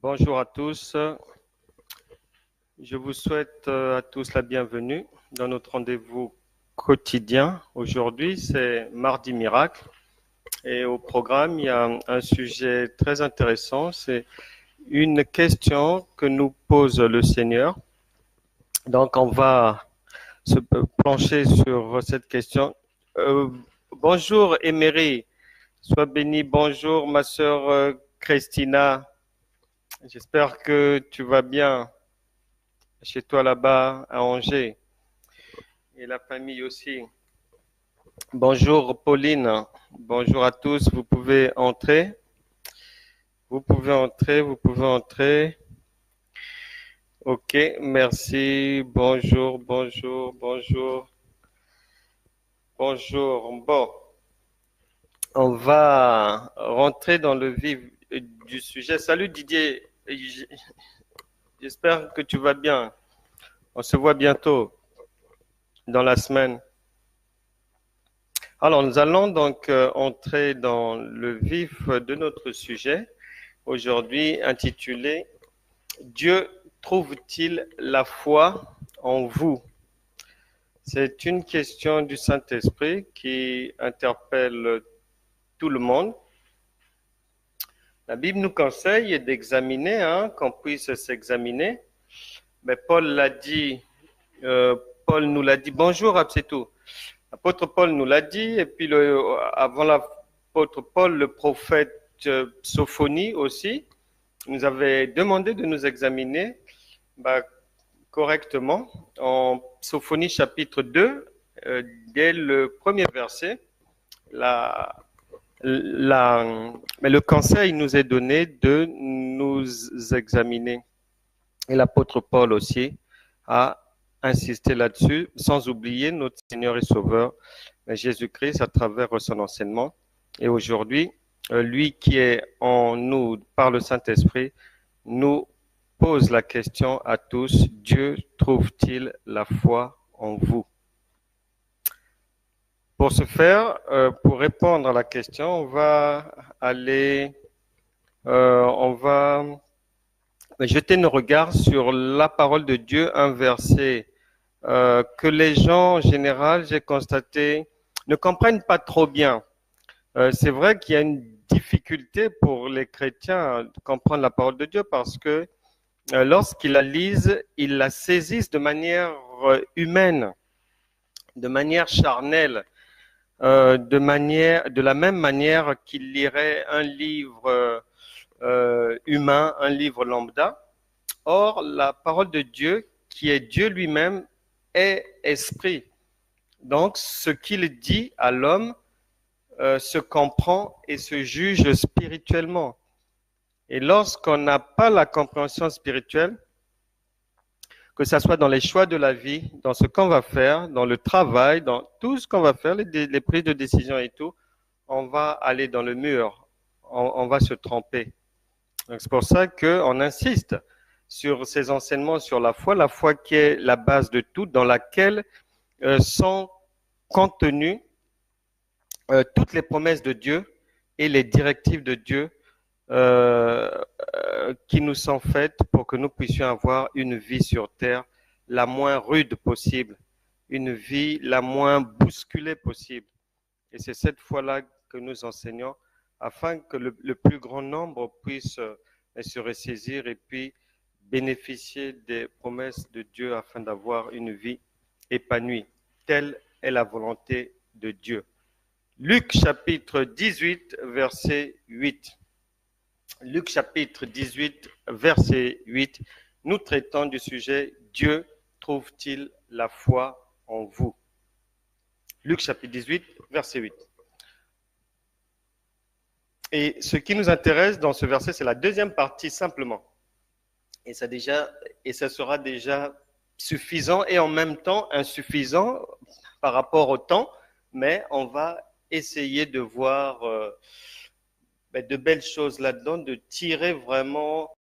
Bonjour à tous. Je vous souhaite à tous la bienvenue dans notre rendez-vous quotidien. Aujourd'hui, c'est Mardi Miracle. Et au programme, il y a un sujet très intéressant. C'est une question que nous pose le Seigneur. Donc, on va se pencher sur cette question. Bonjour, Emery. Sois béni. Bonjour, ma sœur Christina. J'espère que tu vas bien chez toi là-bas à Angers et la famille aussi. Bonjour Pauline, bonjour à tous, vous pouvez entrer. Vous pouvez entrer, vous pouvez entrer. Ok, merci, bonjour, bonjour, bonjour, bonjour. Bon, on va rentrer dans le vif du sujet. Salut Didier, j'espère que tu vas bien. On se voit bientôt dans la semaine. Alors, nous allons donc entrer dans le vif de notre sujet, aujourd'hui intitulé « Dieu trouve-t-il la foi en vous ?» C'est une question du Saint-Esprit qui interpelle tout le monde. La Bible nous conseille d'examiner, qu'on puisse s'examiner. Mais Paul l'a dit, Paul nous l'a dit. Bonjour, Absetou. L'apôtre Paul nous l'a dit, et puis avant l'apôtre Paul, le prophète Sophonie aussi nous avait demandé de nous examiner correctement en Sophonie chapitre 2, dès le premier verset. Mais le conseil nous est donné de nous examiner. Et l'apôtre Paul aussi a insisté là-dessus, sans oublier notre Seigneur et Sauveur, Jésus-Christ, à travers son enseignement. Et aujourd'hui, lui qui est en nous par le Saint-Esprit, nous pose la question à tous, Dieu trouve-t-il la foi en vous? Pour ce faire, pour répondre à la question, on va jeter nos regards sur la parole de Dieu, un verset que les gens en général, j'ai constaté, ne comprennent pas trop bien. C'est vrai qu'il y a une difficulté pour les chrétiens de comprendre la parole de Dieu parce que lorsqu'ils la lisent, ils la saisissent de manière humaine, de manière charnelle, de la même manière qu'ils liraient un livre humain, un livre lambda. Or, la parole de Dieu, qui est Dieu lui-même, est esprit. Donc, ce qu'il dit à l'homme se comprend et se juge spirituellement. Et lorsqu'on n'a pas la compréhension spirituelle, que ce soit dans les choix de la vie, dans ce qu'on va faire, dans le travail, dans tout ce qu'on va faire, les prises de décision et tout, on va aller dans le mur, on va se tromper. C'est pour ça qu'on insiste sur ces enseignements sur la foi qui est la base de tout, dans laquelle sont contenues toutes les promesses de Dieu et les directives de Dieu qui nous sont faites pour que nous puissions avoir une vie sur terre la moins rude possible, une vie la moins bousculée possible. Et c'est cette foi-là que nous enseignons afin que le plus grand nombre puisse se ressaisir et puis bénéficier des promesses de Dieu afin d'avoir une vie épanouie. Telle est la volonté de Dieu. Luc chapitre 18, verset 8. Luc chapitre 18, verset 8, nous traitons du sujet « Dieu trouve-t-il la foi en vous ?» Luc chapitre 18, verset 8. Et ce qui nous intéresse dans ce verset, c'est la deuxième partie simplement. Et ça sera déjà suffisant et en même temps insuffisant par rapport au temps, mais on va essayer de voir de belles choses là-dedans, de tirer vraiment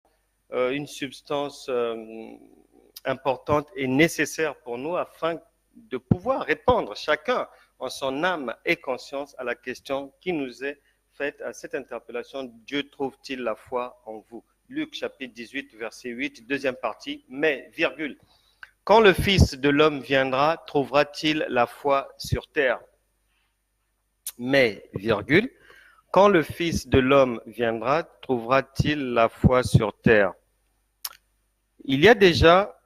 une substance importante et nécessaire pour nous afin de pouvoir répondre chacun en son âme et conscience à la question qui nous est faite à cette interpellation, Dieu trouve-t-il la foi en vous? Luc chapitre 18, verset 8, deuxième partie, mais, virgule, quand le Fils de l'homme viendra, trouvera-t-il la foi sur terre? Mais, virgule, quand le Fils de l'homme viendra, trouvera-t-il la foi sur terre? Il y a déjà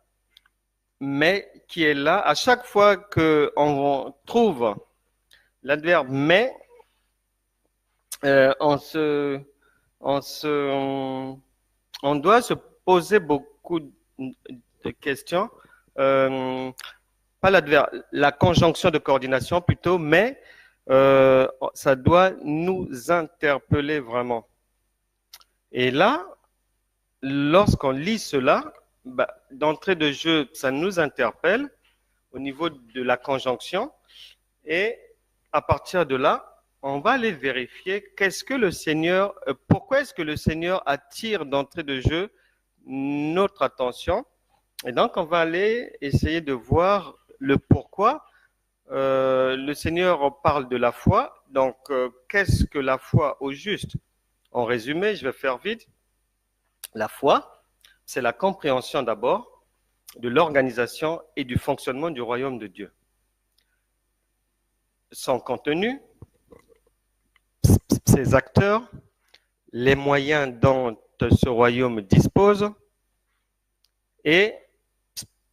mais qui est là. À chaque fois qu'on trouve l'adverbe mais, on doit se poser beaucoup de questions. Pas l'adverbe, la conjonction de coordination plutôt, mais ça doit nous interpeller vraiment. Et là, lorsqu'on lit cela, d'entrée de jeu, ça nous interpelle au niveau de la conjonction. Et à partir de là, on va aller vérifier pourquoi est-ce que le Seigneur attire d'entrée de jeu notre attention. Et donc, on va aller essayer de voir le pourquoi. Le Seigneur parle de la foi. Donc, qu'est-ce que la foi au juste? En résumé, je vais faire vite. La foi, c'est la compréhension d'abord de l'organisation et du fonctionnement du royaume de Dieu. Son contenu, ses acteurs, les moyens dont ce royaume dispose et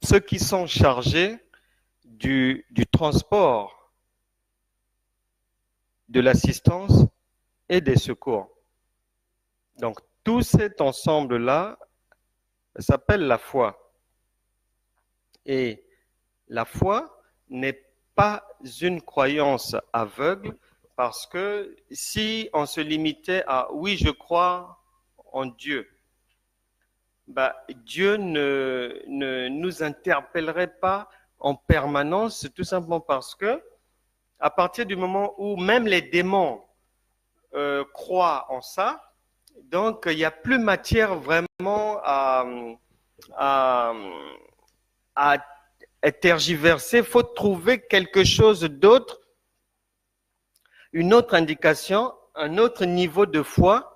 ceux qui sont chargés du transport, de l'assistance et des secours. Donc, tout cet ensemble-là s'appelle la foi. Et la foi n'est pas une croyance aveugle, parce que si on se limitait à « oui, je crois en Dieu », Dieu ne nous interpellerait pas en permanence, tout simplement parce que à partir du moment où même les démons croient en ça, donc il n'y a plus matière vraiment à tergiverser. Il faut trouver quelque chose d'autre, une autre indication, un autre niveau de foi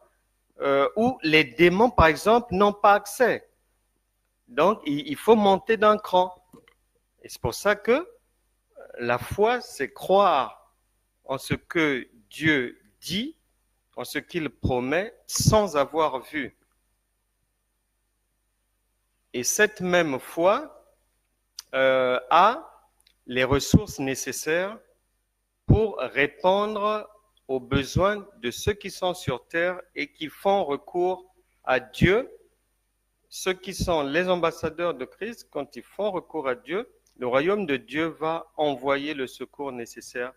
où les démons, par exemple, n'ont pas accès. Donc, il faut monter d'un cran. Et c'est pour ça que la foi, c'est croire en ce que Dieu dit, en ce qu'il promet, sans avoir vu. Et cette même foi a les ressources nécessaires pour répondre aux besoins de ceux qui sont sur terre et qui font recours à Dieu. Ceux qui sont les ambassadeurs de Christ, quand ils font recours à Dieu, le royaume de Dieu va envoyer le secours nécessaire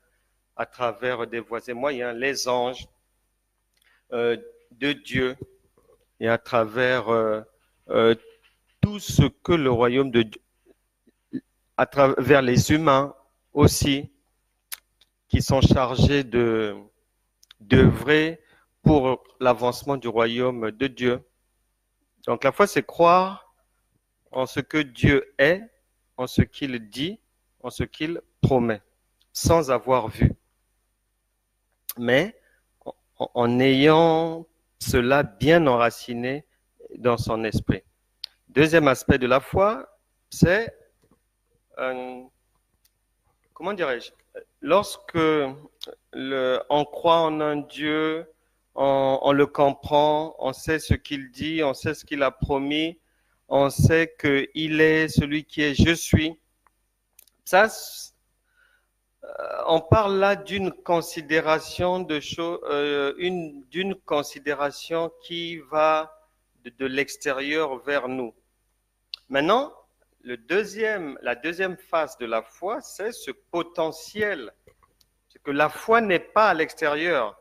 à travers des voies et moyens, les anges de Dieu, et à travers tout ce que le royaume de Dieu, à travers les humains aussi, qui sont chargés d'œuvrer pour l'avancement du royaume de Dieu. Donc la foi, c'est croire en ce que Dieu est, en ce qu'il dit, en ce qu'il promet, sans avoir vu. Mais en ayant cela bien enraciné dans son esprit. Deuxième aspect de la foi, c'est, comment dirais-je, lorsque on croit en un Dieu, on le comprend, on sait ce qu'il dit, on sait ce qu'il a promis, on sait qu'il est celui qui est « je suis ». Ça, on parle là d'une considération de choses, d'une considération qui va de l'extérieur vers nous. Maintenant, la deuxième phase de la foi, c'est ce potentiel. C'est que la foi n'est pas à l'extérieur.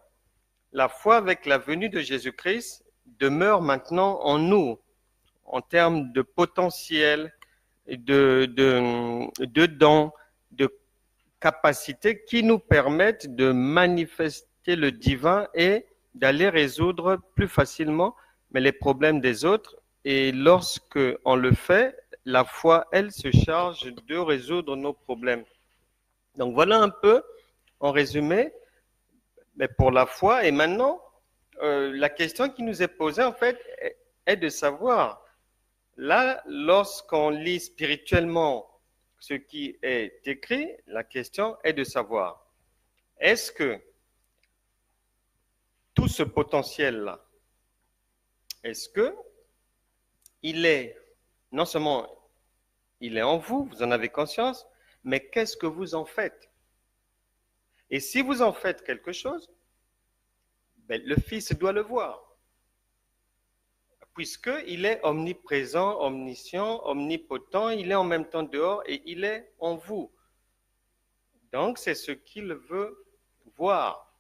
La foi avec la venue de Jésus-Christ demeure maintenant en nous, en termes de potentiel, de dons, de capacités qui nous permettent de manifester le divin et d'aller résoudre plus facilement les problèmes des autres. Et lorsque on le fait, la foi, elle, se charge de résoudre nos problèmes. Donc voilà un peu, en résumé, mais pour la foi. Et maintenant, la question qui nous est posée, en fait, est de savoir. Là, lorsqu'on lit spirituellement ce qui est écrit, la question est de savoir, est-ce que tout ce potentiel-là, est-ce que il est, non seulement il est en vous, vous en avez conscience, mais qu'est-ce que vous en faites? Et si vous en faites quelque chose, ben, le Fils doit le voir. Puisqu'il est omniprésent, omniscient, omnipotent, il est en même temps dehors et il est en vous. Donc, c'est ce qu'il veut voir.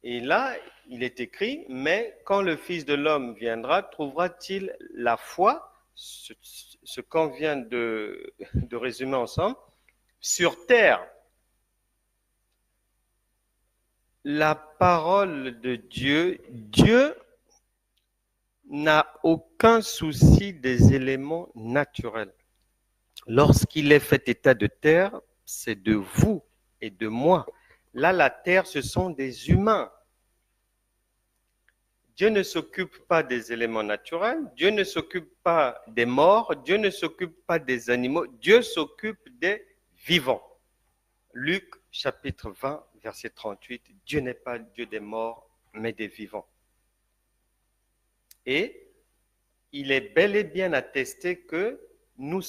Et là, il est écrit, mais quand le Fils de l'homme viendra, trouvera-t-il la foi, ce qu'on vient de résumer ensemble, sur terre? La parole de Dieu, Dieu n'a aucun souci des éléments naturels. Lorsqu'il est fait état de terre, c'est de vous et de moi. Là, la terre, ce sont des humains. Dieu ne s'occupe pas des éléments naturels, Dieu ne s'occupe pas des morts, Dieu ne s'occupe pas des animaux, Dieu s'occupe des vivants. Luc chapitre 20, verset 38, Dieu n'est pas Dieu des morts, mais des vivants. Et il est bel et bien attesté que nous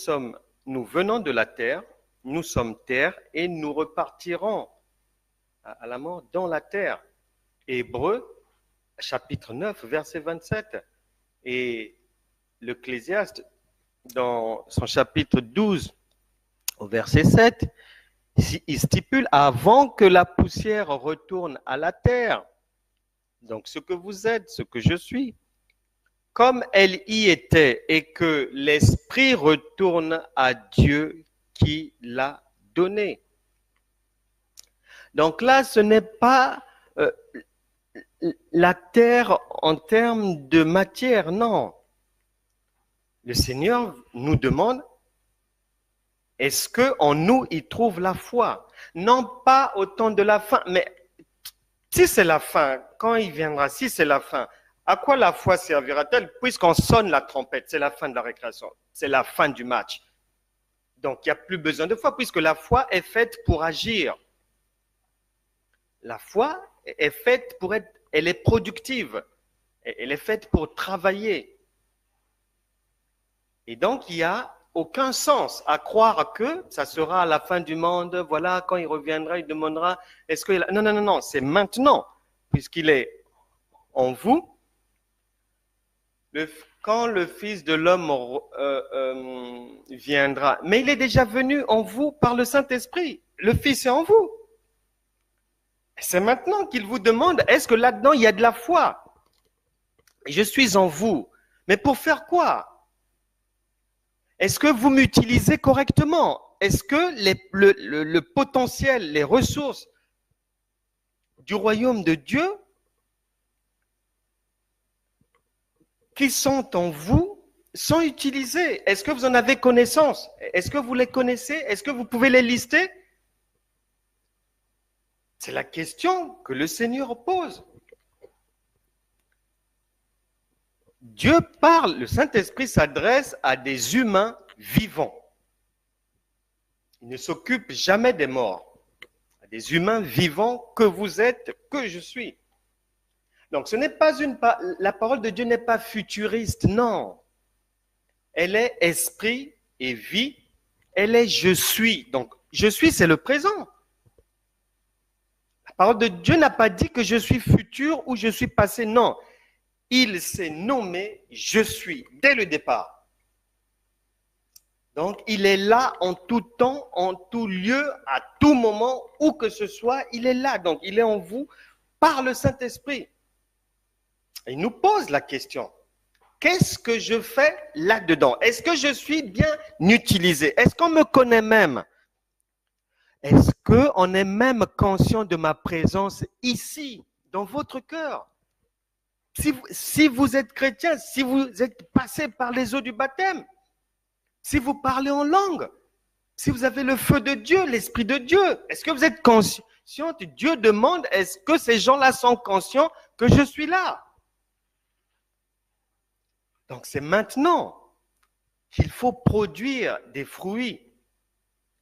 venons de la terre, nous sommes terre et nous repartirons à la mort dans la terre. Hébreux, chapitre 9, verset 27. Et l'Ecclésiaste, dans son chapitre 12, au verset 7, il stipule « Avant que la poussière retourne à la terre », donc ce que vous êtes, ce que je suis, comme elle y était et que l'esprit retourne à Dieu qui l'a donné. Donc là, ce n'est pas la terre en termes de matière, non. Le Seigneur nous demande, est-ce qu'en nous, il trouve la foi? Non pas au temps de la fin, mais si c'est la fin, quand il viendra, si c'est la fin, à quoi la foi servira-t-elle? Puisqu'on sonne la trompette, c'est la fin de la récréation, c'est la fin du match. Donc, il n'y a plus besoin de foi, puisque la foi est faite pour agir. La foi est faite pour être, elle est productive, elle est faite pour travailler. Et donc, il n'y a aucun sens à croire que ça sera à la fin du monde, voilà, quand il reviendra, il demandera, est-ce que... Non, non, non, non, c'est maintenant, puisqu'il est en vous. Quand le Fils de l'homme viendra, mais il est déjà venu en vous par le Saint-Esprit. Le Fils est en vous. C'est maintenant qu'il vous demande, est-ce que là-dedans il y a de la foi? Je suis en vous. Mais pour faire quoi? Est-ce que vous m'utilisez correctement? Est-ce que le potentiel, les ressources du royaume de Dieu qui sont en vous sont utilisés? Est-ce que vous en avez connaissance? Est-ce que vous les connaissez? Est-ce que vous pouvez les lister? C'est la question que le Seigneur pose. Dieu parle, le Saint-Esprit s'adresse à des humains vivants. Il ne s'occupe jamais des morts. À des humains vivants que vous êtes, que je suis. Donc ce n'est pas la parole de Dieu n'est pas futuriste, non. Elle est esprit et vie. Elle est je suis. Donc je suis, c'est le présent. La parole de Dieu n'a pas dit que je suis futur ou je suis passé, non. Il s'est nommé je suis dès le départ. Donc il est là en tout temps, en tout lieu, à tout moment, où que ce soit, il est là. Donc il est en vous par le Saint-Esprit. Il nous pose la question, qu'est-ce que je fais là-dedans? Est-ce que je suis bien utilisé? Est-ce qu'on me connaît même? Est-ce qu'on est même conscient de ma présence ici, dans votre cœur? Si vous êtes chrétien, si vous êtes passé par les eaux du baptême, si vous parlez en langue, si vous avez le feu de Dieu, l'Esprit de Dieu, est-ce que vous êtes conscient? Dieu demande, est-ce que ces gens-là sont conscients que je suis là? Donc c'est maintenant qu'il faut produire des fruits,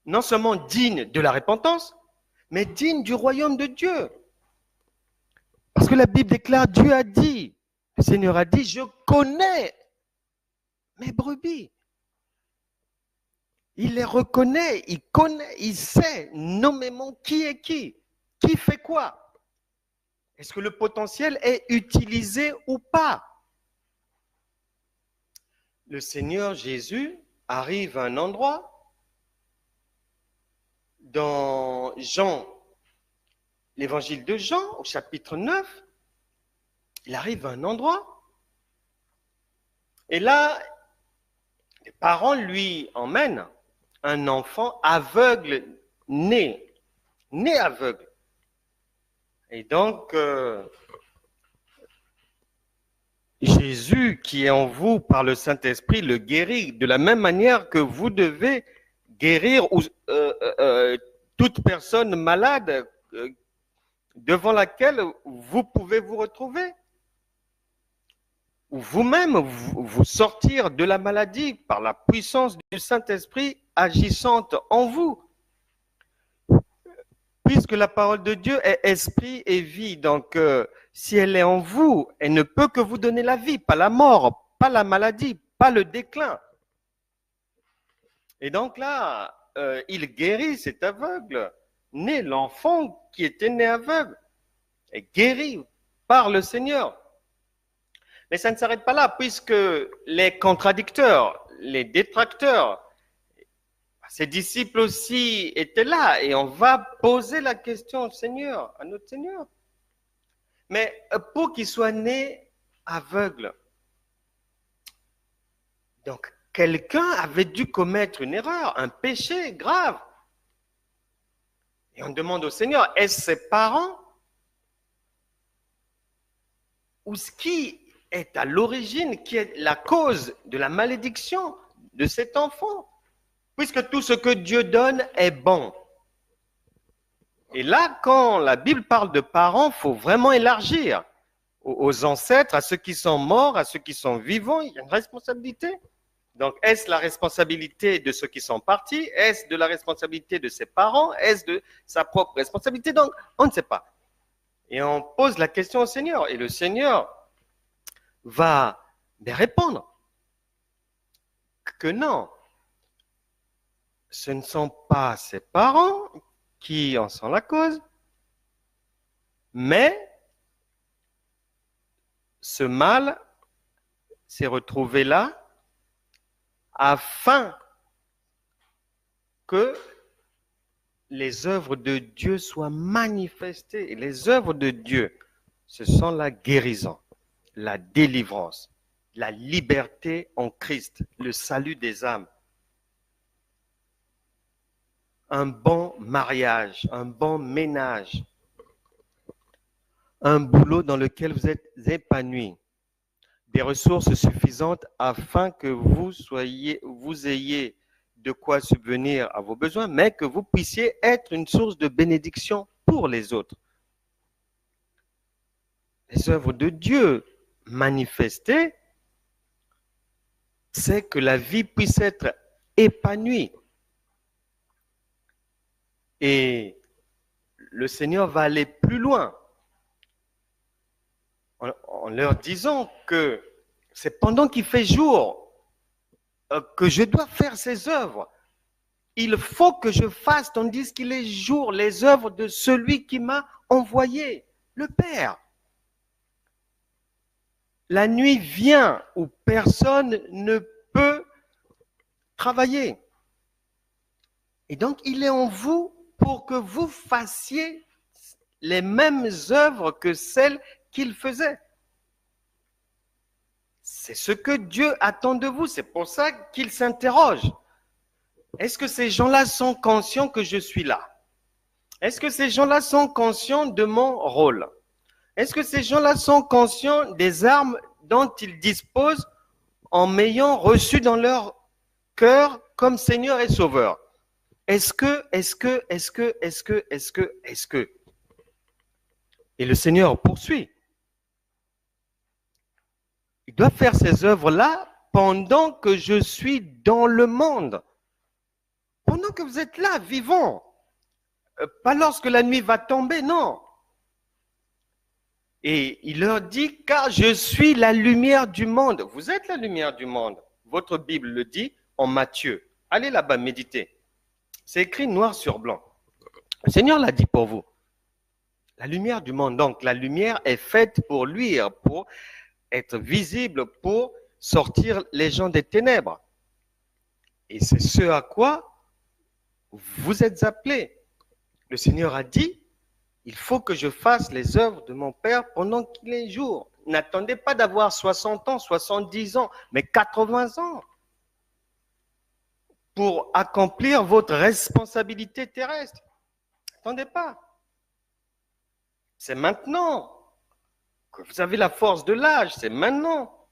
non seulement dignes de la repentance, mais dignes du royaume de Dieu. Parce que la Bible déclare, Dieu a dit, le Seigneur a dit, je connais mes brebis. Il les reconnaît, il connaît, il sait nommément qui est qui fait quoi. Est-ce que le potentiel est utilisé ou pas? Le Seigneur Jésus arrive à un endroit dans Jean, l'évangile de Jean, au chapitre 9, il arrive à un endroit et là, les parents lui emmènent un enfant aveugle né aveugle. Et donc, Jésus qui est en vous par le Saint-Esprit le guérit de la même manière que vous devez guérir toute personne malade devant laquelle vous pouvez vous retrouver. Ou vous-même vous sortir de la maladie par la puissance du Saint-Esprit agissante en vous. Puisque la parole de Dieu est esprit et vie, donc si elle est en vous, elle ne peut que vous donner la vie, pas la mort, pas la maladie, pas le déclin. Et donc là, il guérit cet aveugle, né, l'enfant qui était né aveugle, est guéri par le Seigneur. Mais ça ne s'arrête pas là, puisque les contradicteurs, les détracteurs, ses disciples aussi étaient là, et on va poser la question au Seigneur, à notre Seigneur. Mais pour qu'il soit né aveugle, donc quelqu'un avait dû commettre une erreur, un péché grave. Et on demande au Seigneur, est-ce ses parents? Ou ce qui est à l'origine, qui est la cause de la malédiction de cet enfant? Puisque tout ce que Dieu donne est bon. Et là, quand la Bible parle de parents, il faut vraiment élargir aux ancêtres, à ceux qui sont morts, à ceux qui sont vivants, il y a une responsabilité. Donc, est-ce la responsabilité de ceux qui sont partis? Est-ce de la responsabilité de ses parents? Est-ce de sa propre responsabilité? Donc, on ne sait pas. Et on pose la question au Seigneur. Et le Seigneur va répondre que non. Ce ne sont pas ses parents qui en sont la cause, mais ce mal s'est retrouvé là afin que les œuvres de Dieu soient manifestées. Et les œuvres de Dieu, ce sont la guérison, la délivrance, la liberté en Christ, le salut des âmes. Un bon mariage, un bon ménage, un boulot dans lequel vous êtes épanoui, des ressources suffisantes afin que vous ayez de quoi subvenir à vos besoins, mais que vous puissiez être une source de bénédiction pour les autres. Les œuvres de Dieu manifestées, c'est que la vie puisse être épanouie. Et le Seigneur va aller plus loin en leur disant que c'est pendant qu'il fait jour que je dois faire ces œuvres. Il faut que je fasse, tandis qu'il est jour, les œuvres de celui qui m'a envoyé, le Père. La nuit vient où personne ne peut travailler. Et donc, il est en vous pour que vous fassiez les mêmes œuvres que celles qu'il faisait. C'est ce que Dieu attend de vous. C'est pour ça qu'il s'interroge. Est-ce que ces gens-là sont conscients que je suis là? Est-ce que ces gens-là sont conscients de mon rôle? Est-ce que ces gens-là sont conscients des armes dont ils disposent en m'ayant reçu dans leur cœur comme Seigneur et Sauveur? Est-ce que. Et le Seigneur poursuit. Il doit faire ces œuvres-là pendant que je suis dans le monde. Pendant que vous êtes là, vivant. Pas lorsque la nuit va tomber, non. Et il leur dit, car je suis la lumière du monde. Vous êtes la lumière du monde. Votre Bible le dit en Matthieu. Allez là-bas, méditez. C'est écrit noir sur blanc. Le Seigneur l'a dit pour vous. La lumière du monde. Donc, la lumière est faite pour luire, pour être visible, pour sortir les gens des ténèbres. Et c'est ce à quoi vous êtes appelés. Le Seigneur a dit, il faut que je fasse les œuvres de mon Père pendant qu'il est jour. N'attendez pas d'avoir 60 ans, 70 ans, mais 80 ans pour accomplir votre responsabilité terrestre. N'attendez pas. C'est maintenant que vous avez la force de l'âge, c'est maintenant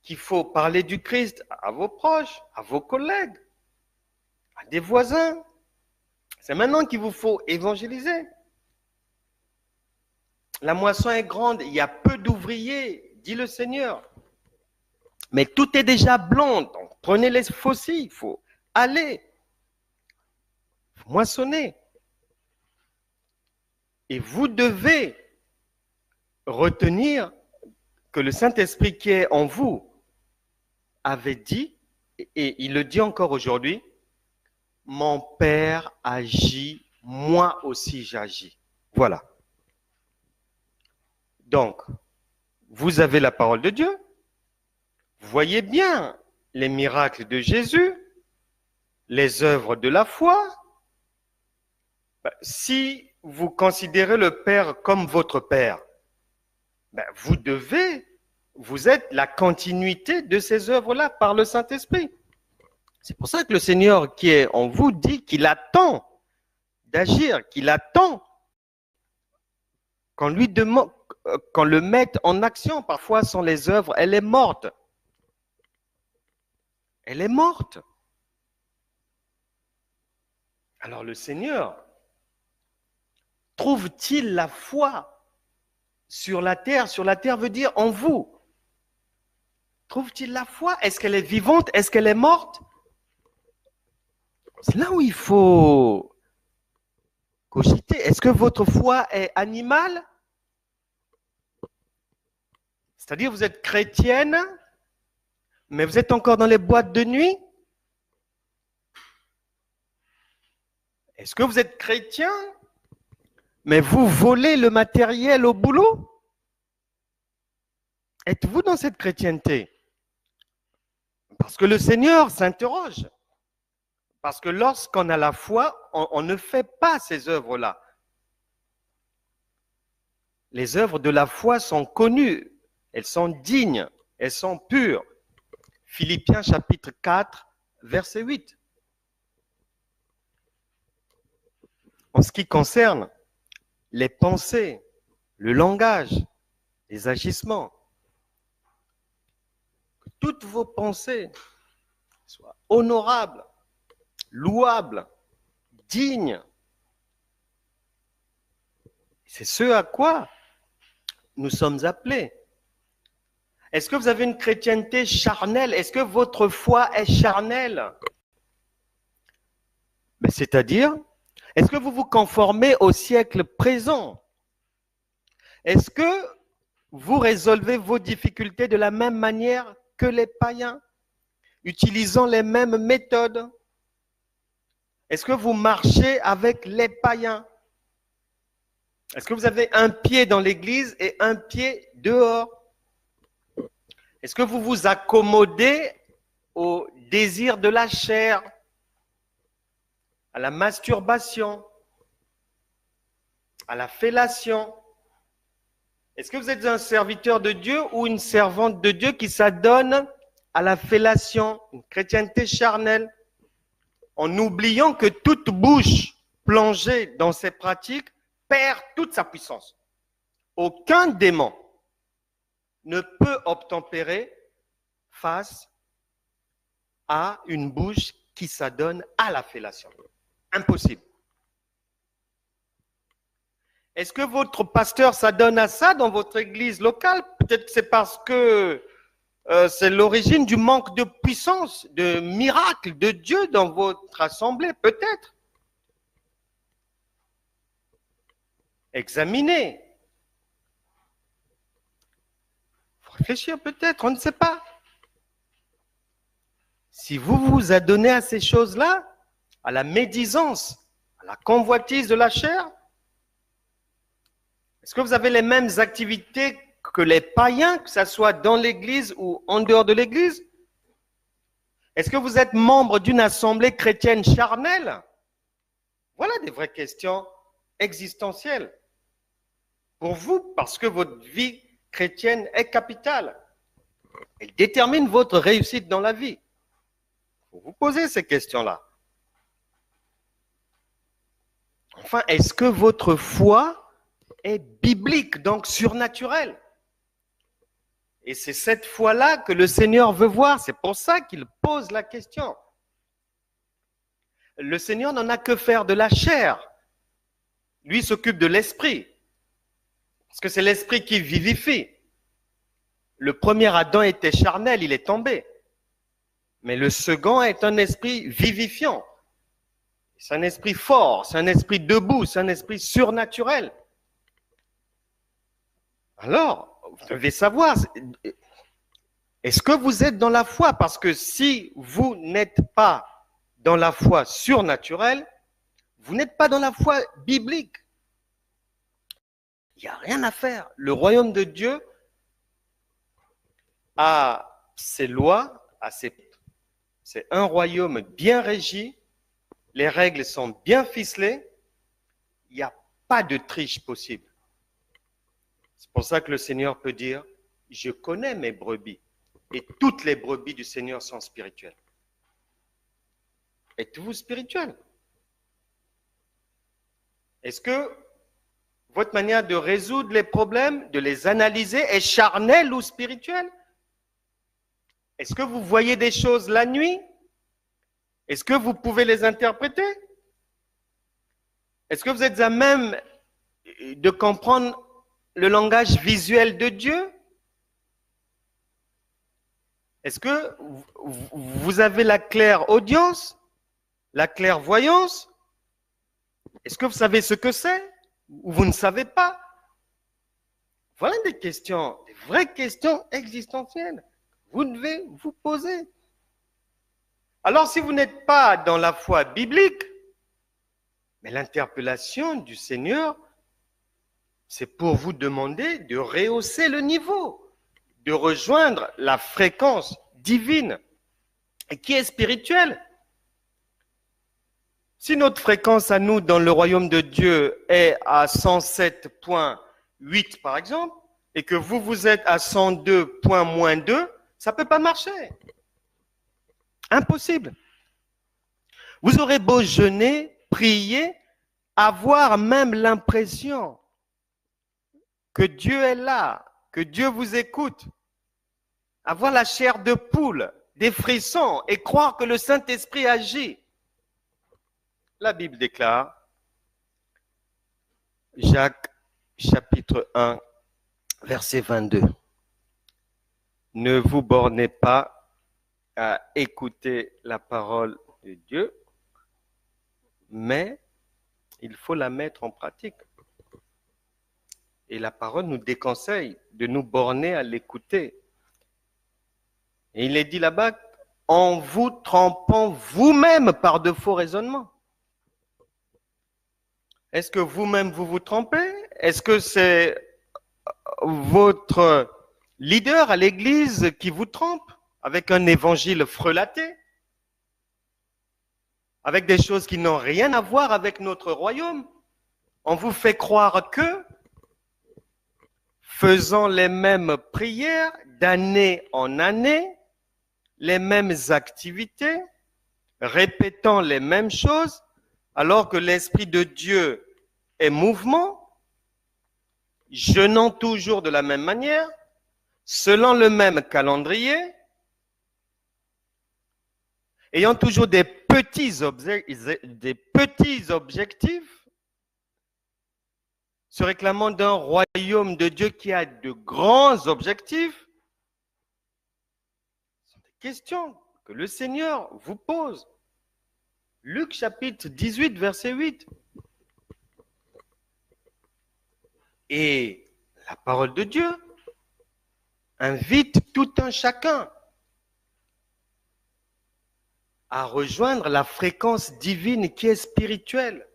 qu'il faut parler du Christ à vos proches, à vos collègues, à des voisins. C'est maintenant qu'il vous faut évangéliser. La moisson est grande, il y a peu d'ouvriers, dit le Seigneur. Mais tout est déjà blanc, donc prenez les faucilles, il faut aller, il faut moissonner. Et vous devez retenir que le Saint-Esprit qui est en vous avait dit, et il le dit encore aujourd'hui, mon Père agit, moi aussi j'agis. Voilà. Donc, vous avez la parole de Dieu, vous voyez bien les miracles de Jésus, les œuvres de la foi. Si vous considérez le Père comme votre Père, vous êtes la continuité de ces œuvres-là par le Saint-Esprit. C'est pour ça que le Seigneur qui est en vous dit qu'il attend d'agir, qu'il attend qu'on lui demande, qu'on le mette en action. Parfois, sans les œuvres, elle est morte. Elle est morte. Alors le Seigneur trouve-t-il la foi sur la terre? Sur la terre veut dire en vous. Trouve-t-il la foi? Est-ce qu'elle est vivante? Est-ce qu'elle est morte? C'est là où il faut cogiter. Est-ce que votre foi est animale? C'est-à-dire vous êtes chrétienne, mais vous êtes encore dans les boîtes de nuit? Est-ce que vous êtes chrétien, mais vous volez le matériel au boulot? Êtes-vous dans cette chrétienté? Parce que le Seigneur s'interroge. Parce que lorsqu'on a la foi, on ne fait pas ces œuvres-là. Les œuvres de la foi sont connues, elles sont dignes, elles sont pures. Philippiens chapitre 4, verset 8. En ce qui concerne les pensées, le langage, les agissements, que toutes vos pensées soient honorables, louables, dignes. C'est ce à quoi nous sommes appelés. Est-ce que vous avez une chrétienté charnelle? Est-ce que votre foi est charnelle? C'est-à-dire, est-ce que vous vous conformez au siècle présent? Est-ce que vous résolvez vos difficultés de la même manière que les païens, utilisant les mêmes méthodes? Est-ce que vous marchez avec les païens? Est-ce que vous avez un pied dans l'église et un pied dehors? Est-ce que vous vous accommodez au désir de la chair, à la masturbation, à la fellation? Est-ce que vous êtes un serviteur de Dieu ou une servante de Dieu qui s'adonne à la fellation, une chrétienté charnelle, en oubliant que toute bouche plongée dans ces pratiques perd toute sa puissance? Aucun démon ne peut obtempérer face à une bouche qui s'adonne à la fellation. Impossible. Est-ce que votre pasteur s'adonne à ça dans votre église locale? Peut-être que c'est parce que c'est l'origine du manque de puissance, de miracle de Dieu dans votre assemblée, peut-être. Examinez. Faut réfléchir peut-être, on ne sait pas. Si vous vous adonnez à ces choses-là, à la médisance, à la convoitise de la chair, est-ce que vous avez les mêmes activités que les païens, que ce soit dans l'église ou en dehors de l'église? Est-ce que vous êtes membre d'une assemblée chrétienne charnelle? Voilà des vraies questions existentielles pour vous, parce que votre vie chrétienne est capitale. Elle détermine votre réussite dans la vie. Vous vous posez ces questions-là. Enfin, est-ce que votre foi est biblique, donc surnaturelle? Et c'est cette foi-là que le Seigneur veut voir. C'est pour ça qu'il pose la question. Le Seigneur n'en a que faire de la chair. Lui s'occupe de l'esprit. Parce que c'est l'esprit qui vivifie. Le premier Adam était charnel, il est tombé. Mais le second est un esprit vivifiant. C'est un esprit fort, c'est un esprit debout, c'est un esprit surnaturel. Alors, vous devez savoir, est-ce que vous êtes dans la foi? Parce que si vous n'êtes pas dans la foi surnaturelle, vous n'êtes pas dans la foi biblique. Il n'y a rien à faire. Le royaume de Dieu a ses lois, c'est un royaume bien régi, les règles sont bien ficelées, il n'y a pas de triche possible. C'est pour ça que le Seigneur peut dire, je connais mes brebis, et toutes les brebis du Seigneur sont spirituelles. Êtes-vous spirituel? Est-ce que votre manière de résoudre les problèmes, de les analyser, est charnelle ou spirituelle? Est-ce que vous voyez des choses la nuit? Est-ce que vous pouvez les interpréter? Est-ce que vous êtes à même de comprendre le langage visuel de Dieu? Est-ce que vous avez la clairaudience, la clairvoyance? Est-ce que vous savez ce que c'est ou vous ne savez pas? Voilà des questions, des vraies questions existentielles. Vous devez vous poser. Alors, si vous n'êtes pas dans la foi biblique, mais l'interpellation du Seigneur, c'est pour vous demander de rehausser le niveau, de rejoindre la fréquence divine et qui est spirituelle. Si notre fréquence à nous dans le royaume de Dieu est à 107.8 par exemple, et que vous êtes à 102.-2, ça ne peut pas marcher. Impossible. Vous aurez beau jeûner, prier, avoir même l'impression que Dieu est là, que Dieu vous écoute, avoir la chair de poule, des frissons et croire que le Saint-Esprit agit. La Bible déclare, Jacques chapitre 1, verset 22, « Ne vous bornez pas à écouter la parole de Dieu, mais il faut la mettre en pratique. » Et la parole nous déconseille de nous borner à l'écouter. Et il est dit là-bas, en vous trompant vous-même par de faux raisonnements. Est-ce que vous-même vous vous trompez? Est-ce que c'est votre leader à l'église qui vous trompe avec un évangile frelaté? Avec des choses qui n'ont rien à voir avec notre royaume? On vous fait croire que, faisant les mêmes prières d'année en année, les mêmes activités, répétant les mêmes choses, alors que l'Esprit de Dieu est mouvement, jeûnant toujours de la même manière, selon le même calendrier, ayant toujours des petits objectifs, se réclamant d'un royaume de Dieu qui a de grands objectifs, ce sont des questions que le Seigneur vous pose. Luc chapitre 18, verset 8. Et la parole de Dieu invite tout un chacun à rejoindre la fréquence divine qui est spirituelle.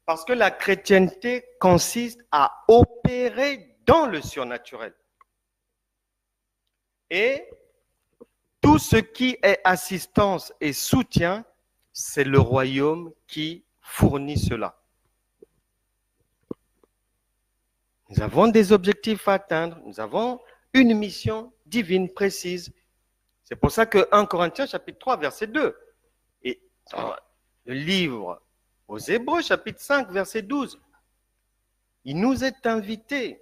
Parce que la chrétienté consiste à opérer dans le surnaturel. Et tout ce qui est assistance et soutien, c'est le royaume qui fournit cela. Nous avons des objectifs à atteindre, nous avons une mission divine précise. C'est pour ça que 1 Corinthiens chapitre 3 verset 2 et dans le livre aux Hébreux chapitre 5 verset 12, il nous est invité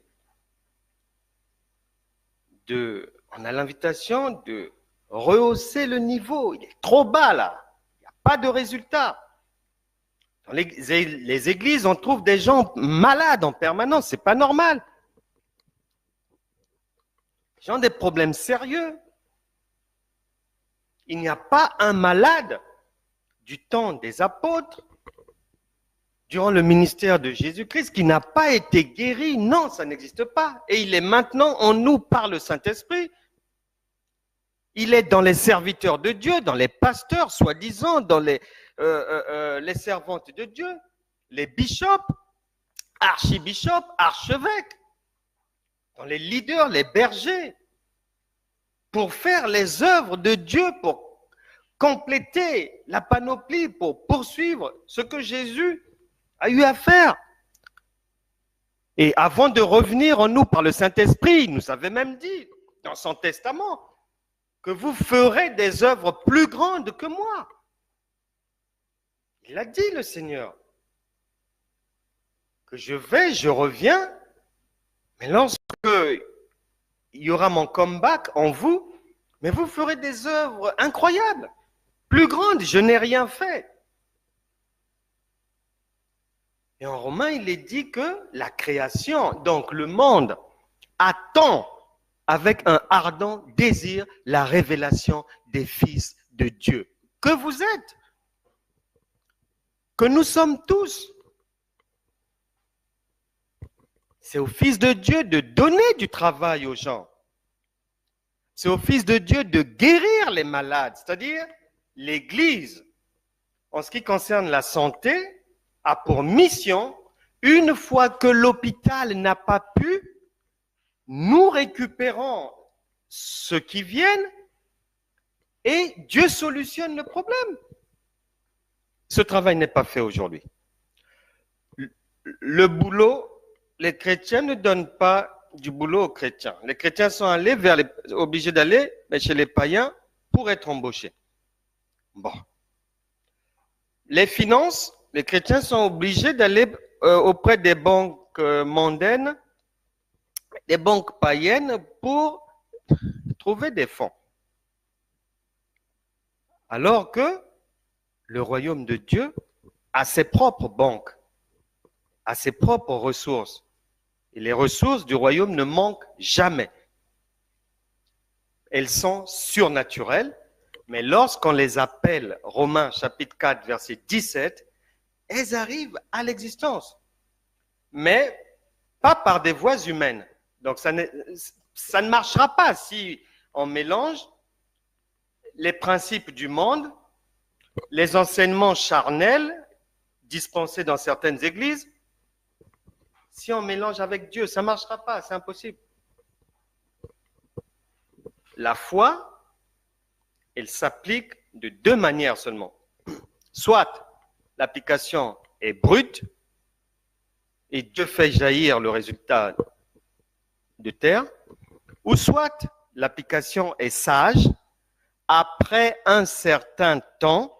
on a l'invitation de rehausser le niveau. Il est trop bas là, il n'y a pas de résultat. Dans les églises, on trouve des gens malades en permanence, c'est pas normal. Les gens ont des problèmes sérieux. Il n'y a pas un malade du temps des apôtres, durant le ministère de Jésus-Christ, qui n'a pas été guéri. Non, ça n'existe pas. Et il est maintenant en nous par le Saint-Esprit. Il est dans les serviteurs de Dieu, dans les pasteurs, soi-disant, dans les servantes de Dieu, les bishops, archibishops, archevêques, dans les leaders, les bergers, pour faire les œuvres de Dieu, pour compléter la panoplie, pour poursuivre ce que Jésus a eu à faire. Et avant de revenir en nous par le Saint-Esprit, il nous avait même dit dans son testament que vous ferez des œuvres plus grandes que moi. Il a dit, le Seigneur, que je reviens, mais lorsque il y aura mon comeback en vous, mais vous ferez des œuvres incroyables, plus grandes, je n'ai rien fait. Et en Romains, il est dit que la création, donc le monde, attend avec un ardent désir la révélation des fils de Dieu. Que vous êtes, que nous sommes tous. C'est au Fils de Dieu de donner du travail aux gens. C'est au Fils de Dieu de guérir les malades, c'est-à-dire l'Église, en ce qui concerne la santé, a pour mission, une fois que l'hôpital n'a pas pu, nous récupérons ceux qui viennent et Dieu solutionne le problème. Ce travail n'est pas fait aujourd'hui. Le boulot, les chrétiens ne donnent pas du boulot aux chrétiens. Les chrétiens sont obligés d'aller chez les païens pour être embauchés. Bon. Les finances, les chrétiens sont obligés d'aller auprès des banques mondaines, des banques païennes pour trouver des fonds. Alors que le royaume de Dieu a ses propres banques, a ses propres ressources. Et les ressources du royaume ne manquent jamais. Elles sont surnaturelles, mais lorsqu'on les appelle, Romains chapitre 4, verset 17, elles arrivent à l'existence. Mais pas par des voies humaines. Donc ça ne marchera pas si on mélange les principes du monde, les enseignements charnels dispensés dans certaines églises. Si on mélange avec Dieu, ça ne marchera pas, c'est impossible. La foi, elle s'applique de deux manières seulement. Soit l'application est brute et Dieu fait jaillir le résultat de terre, ou soit l'application est sage, après un certain temps,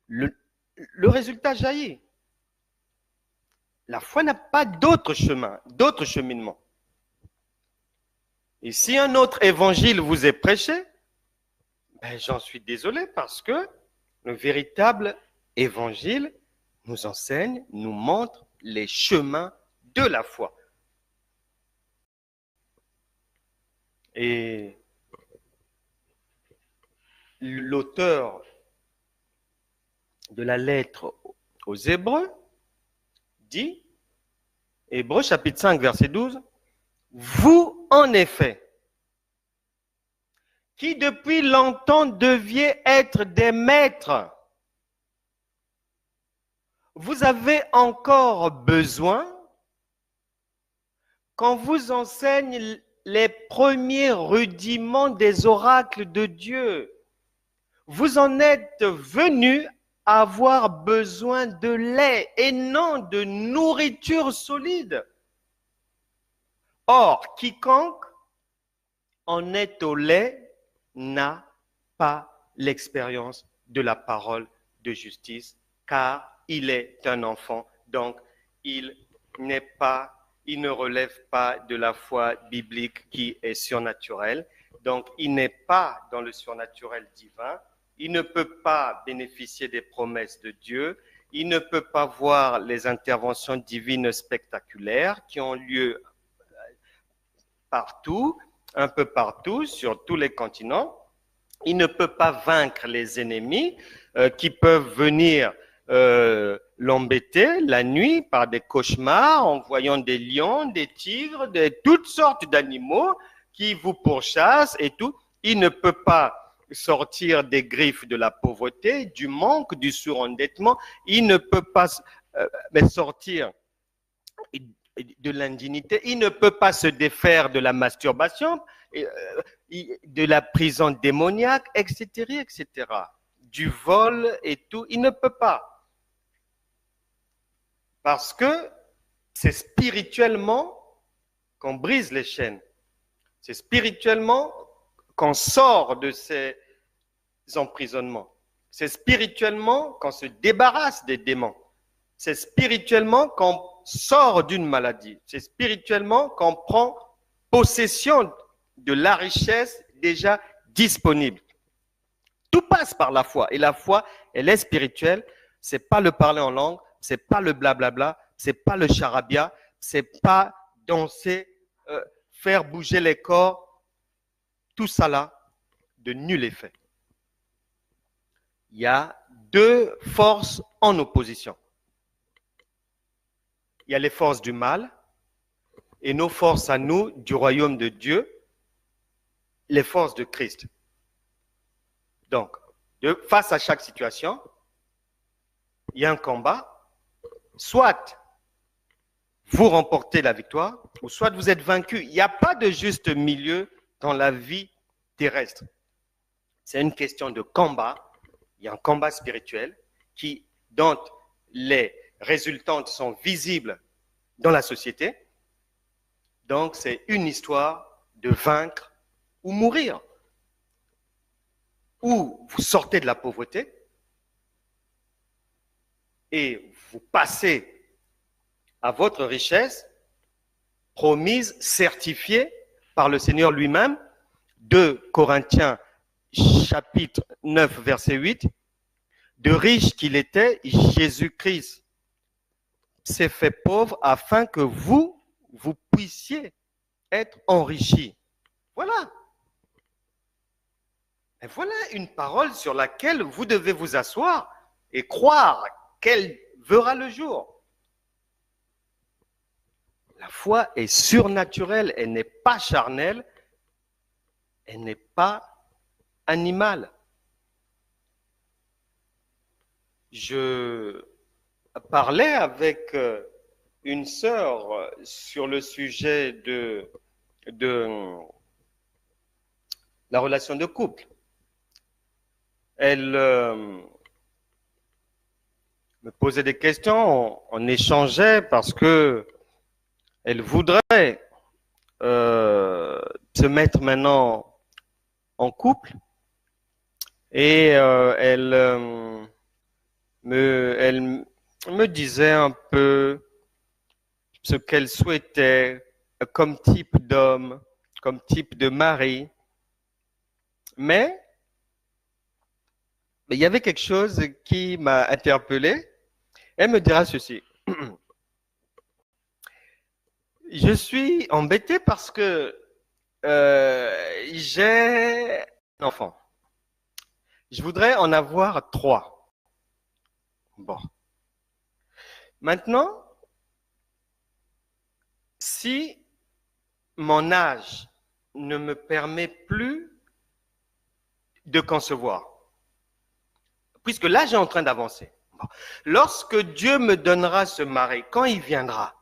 le résultat jaillit. La foi n'a pas d'autre chemin, d'autre cheminement. Et si un autre évangile vous est prêché, j'en suis désolé parce que le véritable évangile nous enseigne, nous montre les chemins de la foi. Et l'auteur de la lettre aux Hébreux dit, Hébreux chapitre 5, verset 12, « Vous, en effet, qui depuis longtemps deviez être des maîtres, vous avez encore besoin qu'on vous enseigne les premiers rudiments des oracles de Dieu. Vous en êtes venus à avoir besoin de lait et non de nourriture solide. Or, quiconque en est au lait n'a pas l'expérience de la parole de justice, car il est un enfant, donc il ne relève pas de la foi biblique qui est surnaturelle, donc il n'est pas dans le surnaturel divin, il ne peut pas bénéficier des promesses de Dieu, il ne peut pas voir les interventions divines spectaculaires qui ont lieu partout, un peu partout, sur tous les continents. Il ne peut pas vaincre les ennemis qui peuvent venir l'embêter la nuit par des cauchemars en voyant des lions, des tigres, toutes sortes d'animaux qui vous pourchassent et tout. Il ne peut pas sortir des griffes de la pauvreté, du manque, du surendettement. Il ne peut pas sortir de l'indignité. Il ne peut pas se défaire de la masturbation, de la prison démoniaque, etc., etc. Du vol et tout. Il ne peut pas. Parce que c'est spirituellement qu'on brise les chaînes. C'est spirituellement qu'on sort de ces emprisonnements. C'est spirituellement qu'on se débarrasse des démons. C'est spirituellement qu'on sort d'une maladie. C'est spirituellement qu'on prend possession de la richesse déjà disponible. Tout passe par la foi. Et la foi, elle est spirituelle. C'est pas le parler en langue, c'est pas le blablabla, c'est pas le charabia, c'est pas danser, faire bouger les corps. Tout ça là, de nul effet. Il y a deux forces en opposition. Il y a les forces du mal et nos forces à nous du royaume de Dieu, les forces de Christ. Donc, face à chaque situation, il y a un combat. Soit vous remportez la victoire, ou soit vous êtes vaincu. Il n'y a pas de juste milieu dans la vie terrestre. C'est une question de combat. Il y a un combat spirituel dont les résultantes sont visibles dans la société. Donc, c'est une histoire de vaincre ou mourir. Ou vous sortez de la pauvreté et vous passez à votre richesse promise, certifiée par le Seigneur lui-même. 2 Corinthiens chapitre 9 verset 8. De riche qu'il était, Jésus-Christ s'est fait pauvre afin que vous puissiez être enrichis. Voilà. Et voilà une parole sur laquelle vous devez vous asseoir et croire qu'elle verra le jour. La foi est surnaturelle, elle n'est pas charnelle, elle n'est pas animale. Je parlais avec une sœur sur le sujet de la relation de couple. Elle me posait des questions, on échangeait parce que elle voudrait se mettre maintenant en couple et elle me disait un peu ce qu'elle souhaitait comme type d'homme, comme type de mari. Mais il y avait quelque chose qui m'a interpellé. Elle me dira ceci. Je suis embêté parce que j'ai un enfant. Je voudrais en avoir 3. Bon. Maintenant, si mon âge ne me permet plus de concevoir, puisque l'âge est en train d'avancer, bon. Lorsque Dieu me donnera ce mari, quand il viendra,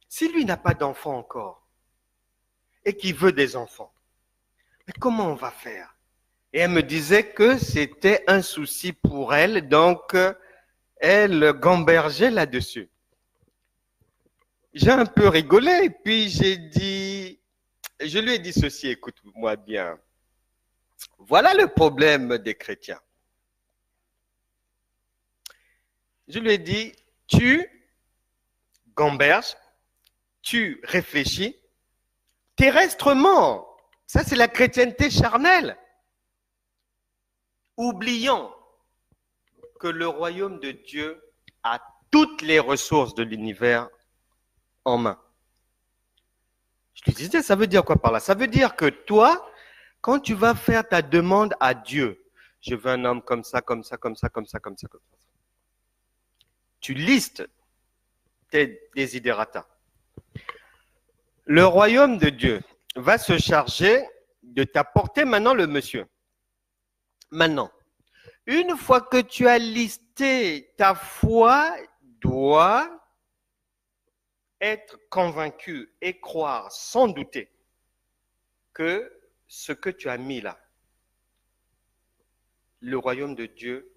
si lui n'a pas d'enfant encore et qu'il veut des enfants, mais comment on va faire? Et elle me disait que c'était un souci pour elle, donc elle gambergeait là-dessus. J'ai un peu rigolé, puis je lui ai dit ceci, écoute-moi bien. Voilà le problème des chrétiens. Je lui ai dit, tu gamberges, tu réfléchis terrestrement. Ça, c'est la chrétienté charnelle. Oublions que le royaume de Dieu a toutes les ressources de l'univers en main. Je lui disais, ça veut dire quoi par là? Ça veut dire que toi, quand tu vas faire ta demande à Dieu, je veux un homme comme ça, comme ça, comme ça, comme ça, comme ça, comme ça. Tu listes tes desiderata. Le royaume de Dieu va se charger de t'apporter maintenant le monsieur. Maintenant, une fois que tu as listé, ta foi doit être convaincu et croire sans douter que ce que tu as mis là, le royaume de Dieu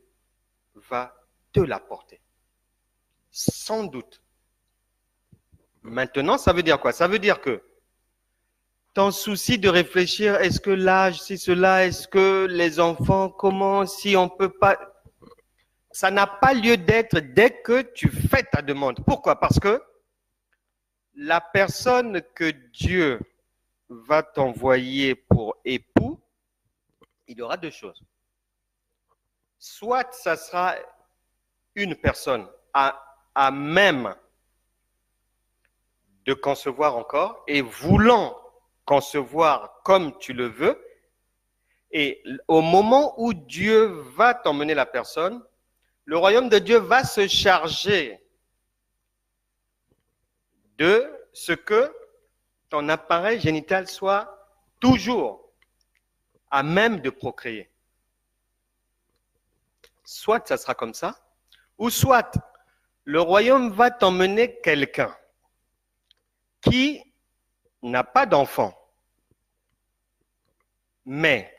va te l'apporter. Sans doute. Maintenant, ça veut dire quoi? Ça veut dire que ton souci de réfléchir, est-ce que l'âge, si cela, est-ce que les enfants, comment, si on peut pas, ça n'a pas lieu d'être dès que tu fais ta demande. Pourquoi? Parce que la personne que Dieu va t'envoyer pour époux, il y aura 2 choses. Soit ça sera une personne à même de concevoir encore et voulant concevoir comme tu le veux, et au moment où Dieu va t'emmener la personne, le royaume de Dieu va se charger de ce que ton appareil génital soit toujours à même de procréer. Soit ça sera comme ça, ou soit le royaume va t'emmener quelqu'un qui n'a pas d'enfant, mais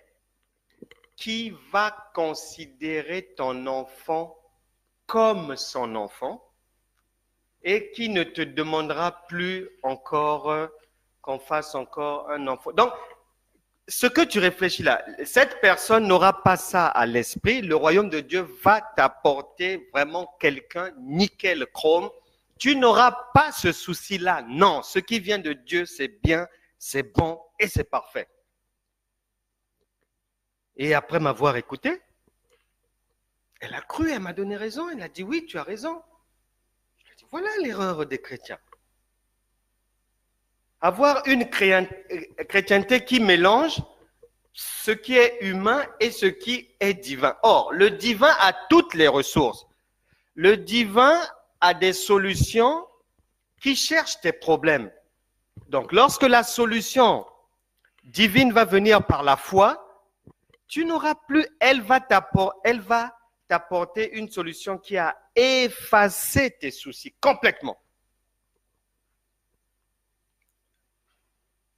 qui va considérer ton enfant comme son enfant et qui ne te demandera plus encore qu'on fasse encore un enfant. Donc, ce que tu réfléchis là, cette personne n'aura pas ça à l'esprit. Le royaume de Dieu va t'apporter vraiment quelqu'un nickel chrome. Tu n'auras pas ce souci-là. Non, ce qui vient de Dieu, c'est bien, c'est bon et c'est parfait. Et après m'avoir écouté, elle a cru, elle m'a donné raison. Elle a dit oui, tu as raison. Je lui ai dit, voilà l'erreur des chrétiens. Avoir une chrétienté qui mélange ce qui est humain et ce qui est divin. Or, le divin a toutes les ressources. Le divin a des solutions qui cherchent tes problèmes. Donc, lorsque la solution divine va venir par la foi, tu n'auras plus, elle va t'apporter une solution qui a effacé tes soucis complètement.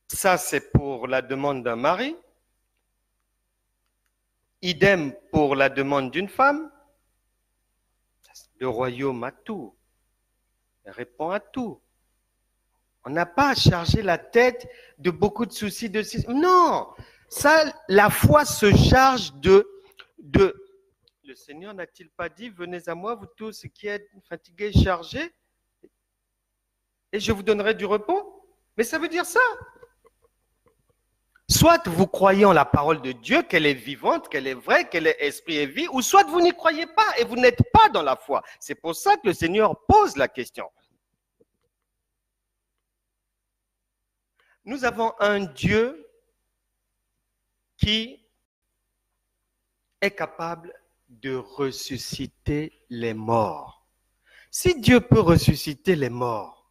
Ça, c'est pour la demande d'un mari. Idem pour la demande d'une femme. Le royaume a tout. Il répond à tout. On n'a pas à charger la tête de beaucoup de soucis de... Non, ça, la foi se charge de... Le Seigneur n'a-t-il pas dit, venez à moi, vous tous qui êtes fatigués, chargés, et je vous donnerai du repos? Mais ça veut dire ça. Soit vous croyez en la parole de Dieu, qu'elle est vivante, qu'elle est vraie, qu'elle est esprit et vie, ou soit vous n'y croyez pas et vous n'êtes pas dans la foi. C'est pour ça que le Seigneur pose la question. Nous avons un Dieu qui est capable de ressusciter les morts. Si Dieu peut ressusciter les morts,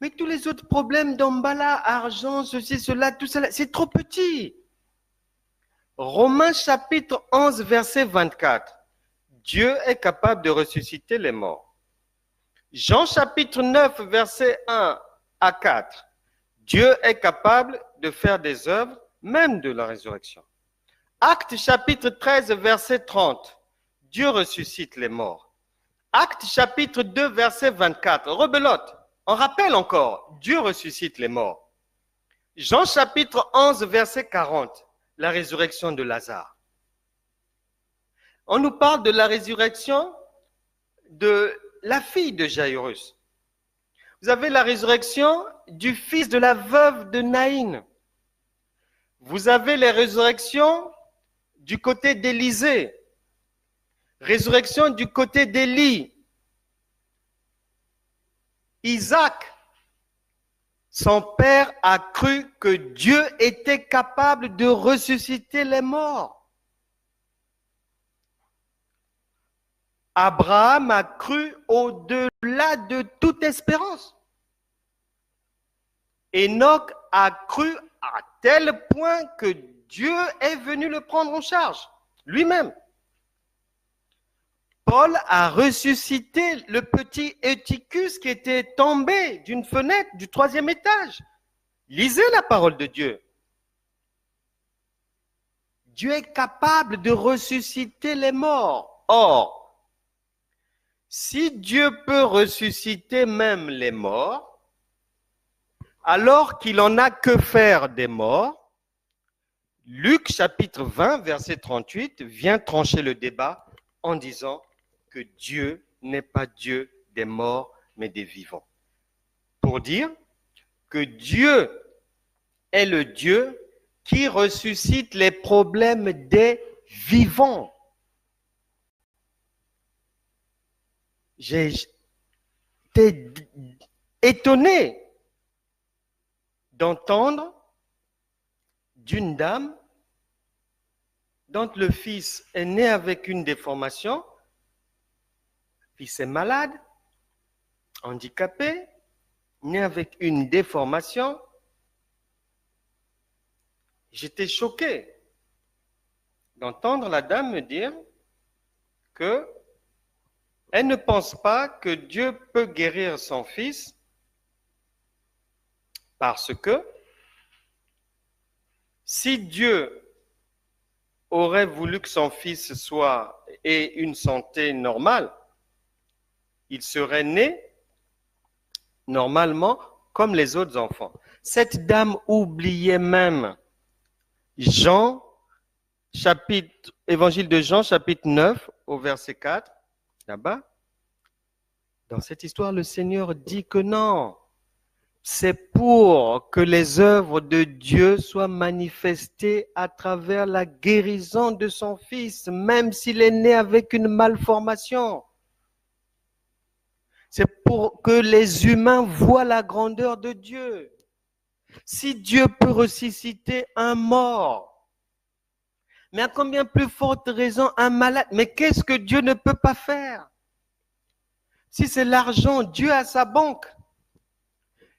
mais tous les autres problèmes d'emballage, argent, ceci, cela, tout cela, c'est trop petit. Romains chapitre 11, verset 24. Dieu est capable de ressusciter les morts. Jean chapitre 9, verset 1 à 4. Dieu est capable de faire des œuvres, même de la résurrection. Actes chapitre 13, verset 30. Dieu ressuscite les morts. Actes chapitre 2, verset 24. Rebelote. On rappelle encore, Dieu ressuscite les morts. Jean chapitre 11, verset 40. La résurrection de Lazare. On nous parle de la résurrection de la fille de Jaïrus. Vous avez la résurrection du fils de la veuve de Naïn. Vous avez les résurrections du côté d'Élisée. Résurrection du côté d'Élie. Isaac, son père a cru que Dieu était capable de ressusciter les morts. Abraham a cru au-delà de toute espérance. Enoch a cru à tel point que Dieu est venu le prendre en charge, lui-même. Paul a ressuscité le petit Eutychus qui était tombé d'une fenêtre du 3e étage. Lisez la parole de Dieu. Dieu est capable de ressusciter les morts. Or, si Dieu peut ressusciter même les morts, alors qu'il en a que faire des morts, Luc chapitre 20, verset 38 vient trancher le débat en disant que Dieu n'est pas Dieu des morts, mais des vivants. Pour dire que Dieu est le Dieu qui ressuscite les problèmes des vivants. J'ai été étonné d'entendre d'une dame dont le fils est né avec une déformation, le fils est malade, handicapé, né avec une déformation. J'étais choqué d'entendre la dame me dire que elle ne pense pas que Dieu peut guérir son fils parce que si Dieu aurait voulu que son fils ait une santé normale, il serait né normalement comme les autres enfants. Cette dame oubliait même Évangile de Jean, chapitre 9, au verset 4. Là-bas, dans cette histoire, le Seigneur dit que non, c'est pour que les œuvres de Dieu soient manifestées à travers la guérison de son Fils, même s'il est né avec une malformation. C'est pour que les humains voient la grandeur de Dieu. Si Dieu peut ressusciter un mort, mais à combien plus forte raison un malade, mais qu'est-ce que Dieu ne peut pas faire? Si c'est l'argent, Dieu a sa banque.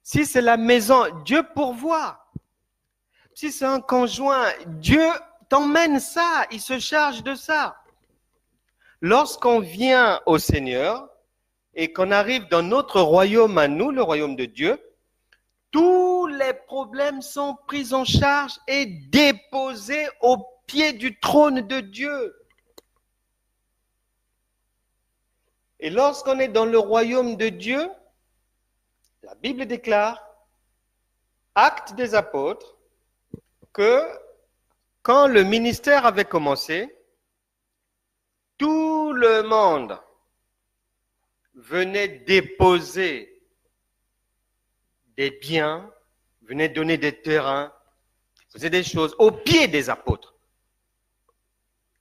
Si c'est la maison, Dieu pourvoit. Si c'est un conjoint, Dieu t'emmène ça, il se charge de ça. Lorsqu'on vient au Seigneur et qu'on arrive dans notre royaume à nous, le royaume de Dieu, tous les problèmes sont pris en charge et déposés au pied du trône de Dieu. Et lorsqu'on est dans le royaume de Dieu, la Bible déclare, Actes des Apôtres, que quand le ministère avait commencé, tout le monde venait déposer des biens, venait donner des terrains, faisait des choses au pied des apôtres.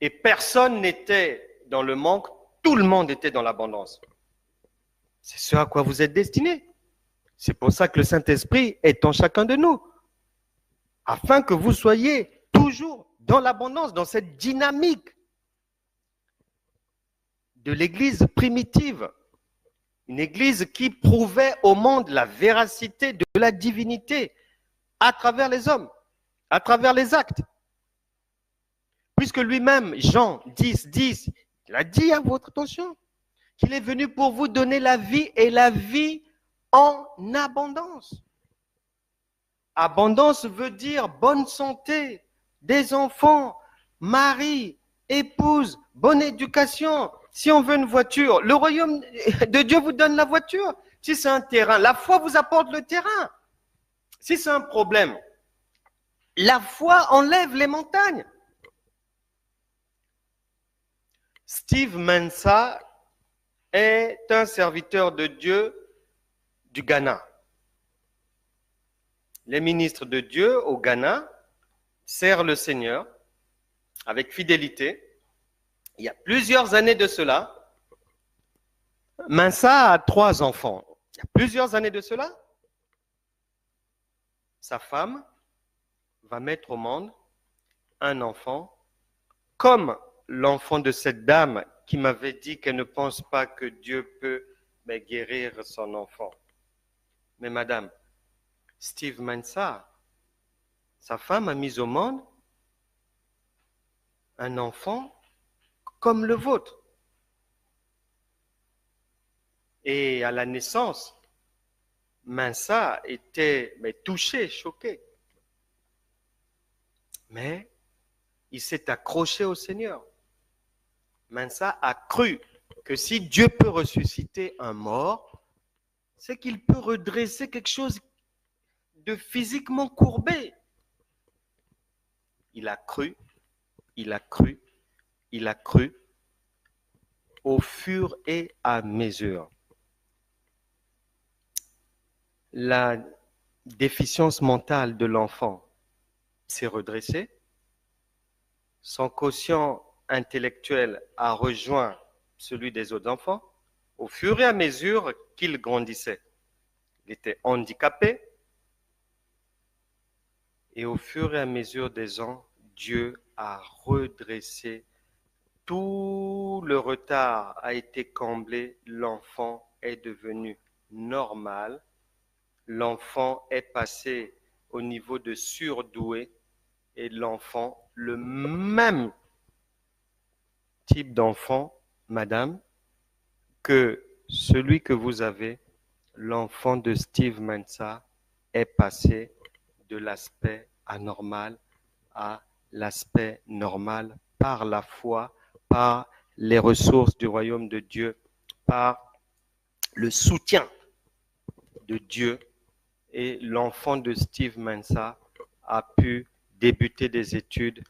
Et personne n'était dans le manque, tout le monde était dans l'abondance. C'est ce à quoi vous êtes destinés. C'est pour ça que le Saint-Esprit est en chacun de nous, afin que vous soyez toujours dans l'abondance, dans cette dynamique de l'Église primitive. Une Église qui prouvait au monde la véracité de la divinité à travers les hommes, à travers les actes. Puisque lui-même, Jean 10, 10, il a dit à votre attention qu'il est venu pour vous donner la vie et la vie en abondance. Abondance veut dire bonne santé, des enfants, mari, épouse, bonne éducation. Si on veut une voiture, le royaume de Dieu vous donne la voiture. Si c'est un terrain, la foi vous apporte le terrain. Si c'est un problème, la foi enlève les montagnes. Steve Mansa est un serviteur de Dieu du Ghana. Les ministres de Dieu au Ghana servent le Seigneur avec fidélité. Il y a plusieurs années de cela, Mansa a 3 enfants. Il y a plusieurs années de cela, sa femme va mettre au monde un enfant comme l'enfant de cette dame qui m'avait dit qu'elle ne pense pas que Dieu peut guérir son enfant. Mais madame, Steve Mansa, sa femme a mis au monde un enfant comme le vôtre. Et à la naissance, Mansa était touché, choqué. Mais il s'est accroché au Seigneur. Mansa a cru que si Dieu peut ressusciter un mort, c'est qu'il peut redresser quelque chose de physiquement courbé. Il a cru, il a cru, il a cru au fur et à mesure. La déficience mentale de l'enfant s'est redressée. Son quotient intellectuel a rejoint celui des autres enfants au fur et à mesure qu'il grandissait. Il était handicapé et au fur et à mesure des ans, Dieu a redressé. Tout le retard a été comblé. L'enfant est devenu normal. L'enfant est passé au niveau de surdoué et l'enfant, le même type d'enfant, madame, que celui que vous avez, l'enfant de Steve Mansa, est passé de l'aspect anormal à l'aspect normal par la foi, par les ressources du royaume de Dieu, par le soutien de Dieu. Et l'enfant de Steve Mansa a pu débuter des études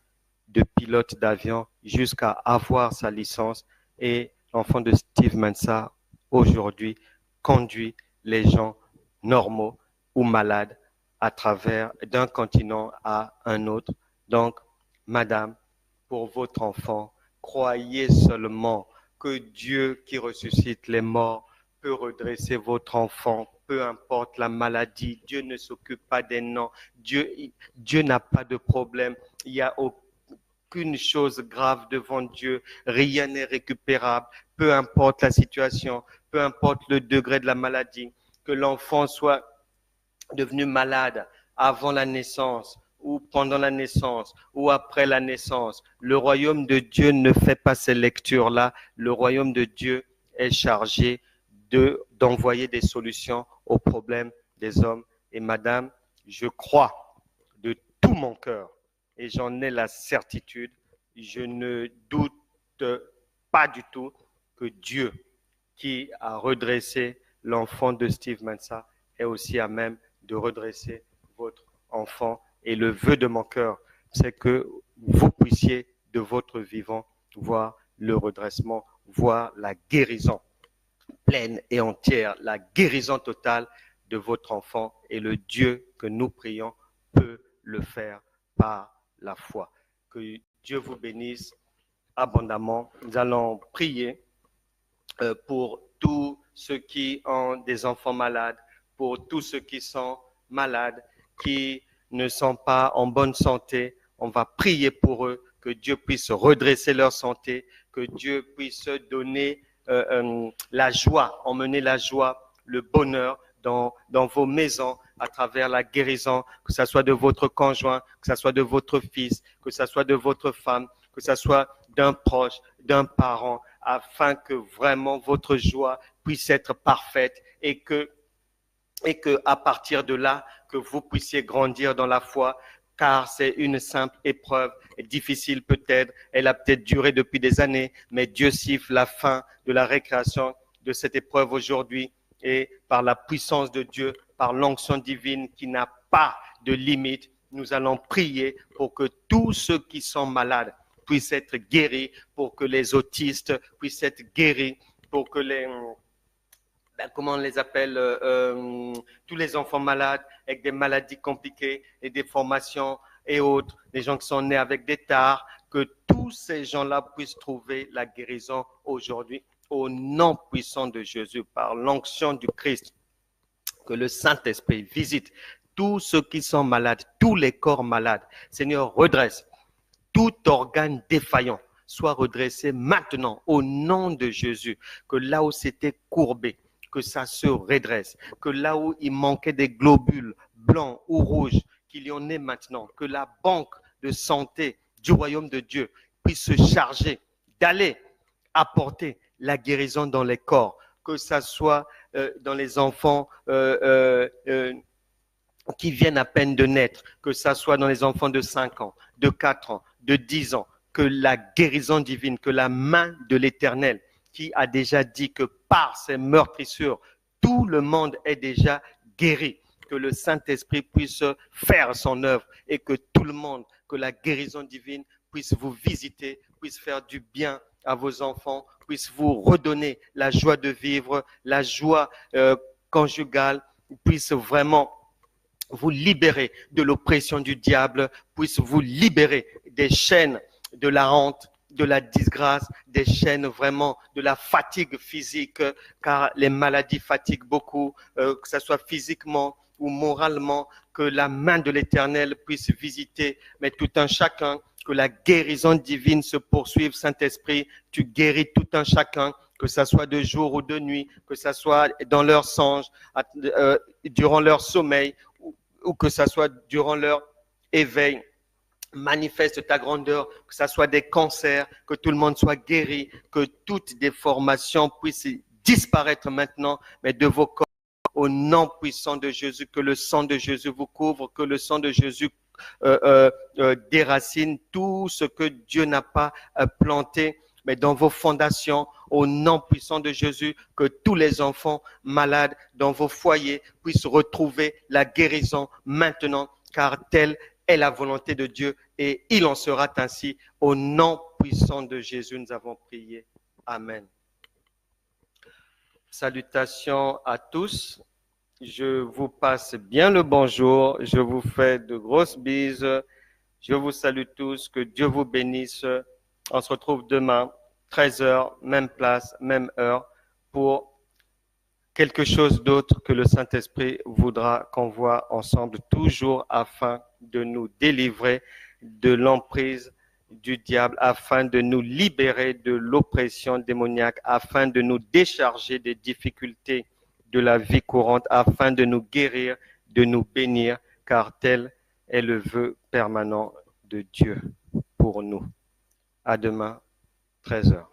de pilote d'avion jusqu'à avoir sa licence. Et l'enfant de Steve Mansa, aujourd'hui, conduit les gens normaux ou malades à travers d'un continent à un autre. Donc, madame, pour votre enfant, croyez seulement que Dieu qui ressuscite les morts peut redresser votre enfant, peu importe la maladie. Dieu ne s'occupe pas des noms. Dieu n'a pas de problème. Il n'y a aucune chose grave devant Dieu. Rien n'est récupérable. Peu importe la situation, peu importe le degré de la maladie, que l'enfant soit devenu malade avant la naissance ou pendant la naissance ou après la naissance. Le royaume de Dieu ne fait pas ces lectures-là. Le royaume de Dieu est chargé d'envoyer des solutions aux problèmes des hommes. Et madame, je crois de tout mon cœur, et j'en ai la certitude, je ne doute pas du tout que Dieu, qui a redressé l'enfant de Steve Mansa, est aussi à même de redresser votre enfant. Et le vœu de mon cœur, c'est que vous puissiez de votre vivant voir le redressement, voir la guérison pleine et entière, la guérison totale de votre enfant. Et le Dieu que nous prions peut le faire par la foi. Que Dieu vous bénisse abondamment. Nous allons prier pour tous ceux qui ont des enfants malades, pour tous ceux qui sont malades, qui ne sont pas en bonne santé. On va prier pour eux, que Dieu puisse redresser leur santé, que Dieu puisse donner la joie, emmener la joie, le bonheur dans vos maisons à travers la guérison, que ce soit de votre conjoint, que ce soit de votre fils, que ce soit de votre femme, que ce soit d'un proche, d'un parent, afin que vraiment votre joie puisse être parfaite et que à partir de là, que vous puissiez grandir dans la foi, car c'est une simple épreuve, difficile peut-être, elle a peut-être duré depuis des années, mais Dieu siffle la fin de la récréation de cette épreuve aujourd'hui, et par la puissance de Dieu, par l'onction divine qui n'a pas de limite, nous allons prier pour que tous ceux qui sont malades puissent être guéris, pour que les autistes puissent être guéris, pour que comment on les appelle, tous les enfants malades avec des maladies compliquées, les déformations et autres, les gens qui sont nés avec des tares, que tous ces gens-là puissent trouver la guérison aujourd'hui au nom puissant de Jésus, par l'onction du Christ. Que le Saint-Esprit visite tous ceux qui sont malades, tous les corps malades. Seigneur, redresse tout organe défaillant. Soit redressé maintenant au nom de Jésus. Que là où c'était courbé, que ça se redresse. Que là où il manquait des globules blancs ou rouges, qu'il y en ait maintenant. Que la banque de santé du royaume de Dieu puisse se charger d'aller apporter la guérison dans les corps. Que ça soit dans les enfants qui viennent à peine de naître, que ça soit dans les enfants de 5 ans, de 4 ans, de 10 ans, que la guérison divine, que la main de l'Éternel, qui a déjà dit que par ses meurtrissures, tout le monde est déjà guéri, que le Saint-Esprit puisse faire son œuvre et que tout le monde, que la guérison divine puisse vous visiter, puisse faire du bien à vos enfants, puisse vous redonner la joie de vivre, la joie conjugale, puisse vraiment vous libérer de l'oppression du diable, puisse vous libérer des chaînes de la honte, de la disgrâce, des chaînes vraiment de la fatigue physique, car les maladies fatiguent beaucoup, que ce soit physiquement ou moralement, que la main de l'Éternel puisse visiter, mais tout un chacun, que la guérison divine se poursuive, Saint-Esprit, tu guéris tout un chacun, que ça soit de jour ou de nuit, que ça soit dans leur songe, durant leur sommeil, ou que ça soit durant leur éveil. Manifeste ta grandeur, que ça soit des cancers, que tout le monde soit guéri, que toute déformation puisse disparaître maintenant, mais de vos corps, au nom puissant de Jésus, que le sang de Jésus vous couvre, que le sang de Jésus déracine tout ce que Dieu n'a pas planté, mais dans vos fondations, au nom puissant de Jésus, que tous les enfants malades dans vos foyers puissent retrouver la guérison maintenant, car telle est la volonté de Dieu et il en sera ainsi. Au nom puissant de Jésus, nous avons prié. Amen. Salutations à tous. Je vous passe bien le bonjour. Je vous fais de grosses bises. Je vous salue tous. Que Dieu vous bénisse. On se retrouve demain, 13h, même place, même heure, pour quelque chose d'autre que le Saint-Esprit voudra qu'on voit ensemble, toujours afin de nous délivrer de l'emprise du diable, afin de nous libérer de l'oppression démoniaque, afin de nous décharger des difficultés de la vie courante, afin de nous guérir, de nous bénir, car tel est le vœu permanent de Dieu pour nous. À demain, 13h.